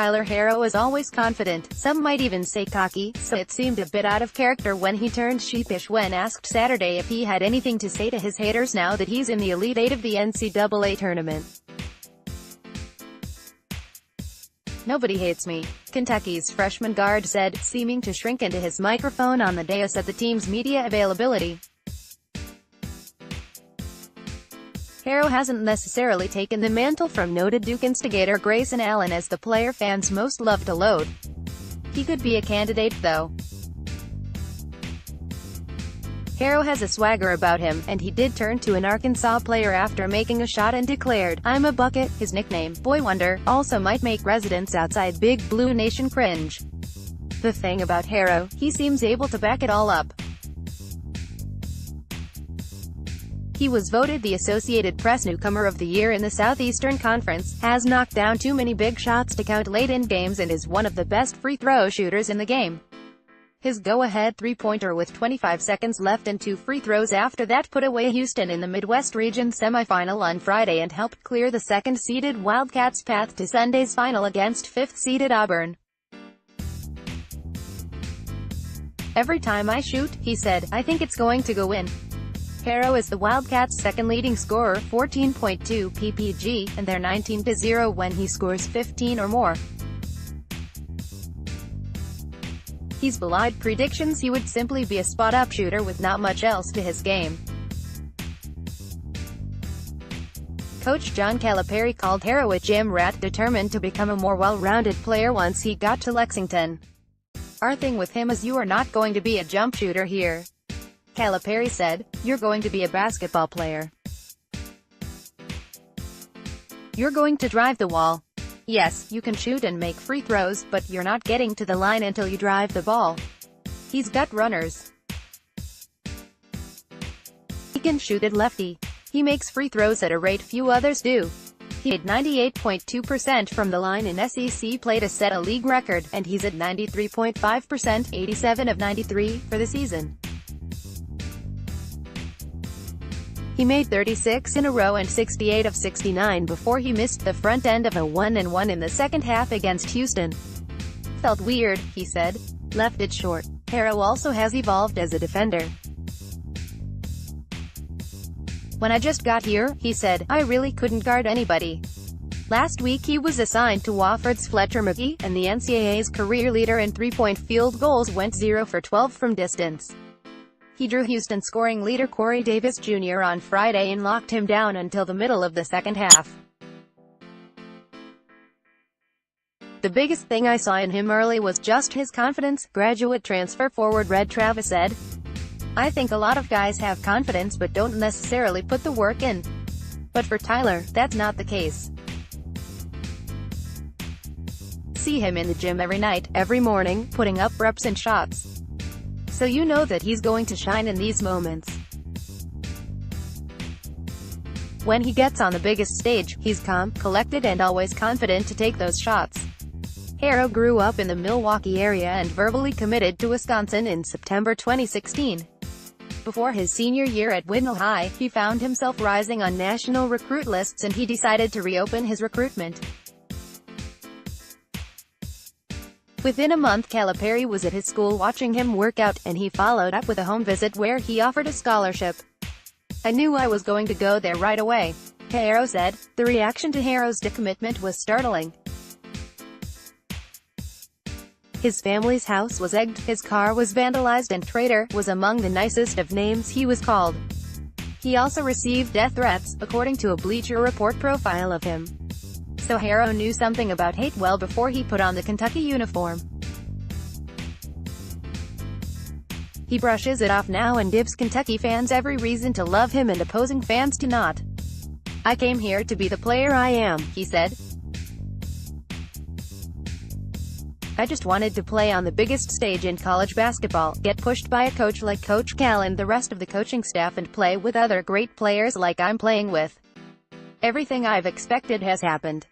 Tyler Herro is always confident, some might even say cocky, so it seemed a bit out of character when he turned sheepish when asked Saturday if he had anything to say to his haters now that he's in the Elite Eight of the NCAA Tournament. "Nobody hates me," Kentucky's freshman guard said, seeming to shrink into his microphone on the dais at the team's media availability. Herro hasn't necessarily taken the mantle from noted Duke instigator Grayson Allen as the player fans most love to loathe. He could be a candidate, though. Herro has a swagger about him, and he did turn to an Arkansas player after making a shot and declared, "I'm a bucket." His nickname, Boy Wonder, also might make residents outside Big Blue Nation cringe. The thing about Herro, he seems able to back it all up. He was voted the Associated Press Newcomer of the Year in the Southeastern Conference, has knocked down too many big shots to count late in games and is one of the best free throw shooters in the game. His go-ahead three-pointer with 25 seconds left and 2 free throws after that put away Houston in the Midwest Region semifinal on Friday and helped clear the second-seeded Wildcats' path to Sunday's final against fifth-seeded Auburn. "Every time I shoot," he said, "I think it's going to go in." Herro is the Wildcats' second leading scorer, 14.2 ppg, and they're 19-0 when he scores 15 or more. He's belied predictions he would simply be a spot-up shooter with not much else to his game. Coach John Calipari called Herro a gym rat determined to become a more well-rounded player once he got to Lexington. "Our thing with him is you are not going to be a jump shooter here," Calipari said. "You're going to be a basketball player. You're going to drive the wall. Yes, you can shoot and make free throws, but you're not getting to the line until you drive the ball." He's got runners. He can shoot it lefty. He makes free throws at a rate few others do. He made 98.2% from the line in SEC play to set a league record, and he's at 93.5%, 87 of 93, for the season. He made 36 in a row and 68 of 69 before he missed the front end of a 1-and-1 in the second half against Houston. "Felt weird," he said. "Left it short." Herro also has evolved as a defender. "When I just got here," he said, "I really couldn't guard anybody." Last week he was assigned to Wofford's Fletcher McGee, and the NCAA's career leader in three-point field goals went 0 for 12 from distance. He drew Houston scoring leader Corey Davis Jr. on Friday and locked him down until the middle of the second half. "The biggest thing I saw in him early was just his confidence," graduate transfer forward Red Travis said. "I think a lot of guys have confidence but don't necessarily put the work in. But for Tyler, that's not the case. See him in the gym every night, every morning, putting up reps and shots. So you know that he's going to shine in these moments. When he gets on the biggest stage, he's calm, collected and always confident to take those shots." Herro grew up in the Milwaukee area and verbally committed to Wisconsin in September 2016. Before his senior year at Winnell High, he found himself rising on national recruit lists and he decided to reopen his recruitment. Within a month Calipari was at his school watching him work out, and he followed up with a home visit where he offered a scholarship. "I knew I was going to go there right away," Herro said. The reaction to Herro's decommitment was startling. His family's house was egged, his car was vandalized, and traitor was among the nicest of names he was called. He also received death threats, according to a Bleacher Report profile of him. So Herro knew something about hate well before he put on the Kentucky uniform. He brushes it off now and gives Kentucky fans every reason to love him and opposing fans to not. "I came here to be the player I am," he said. "I just wanted to play on the biggest stage in college basketball, get pushed by a coach like Coach Cal and the rest of the coaching staff and play with other great players like I'm playing with. Everything I've expected has happened."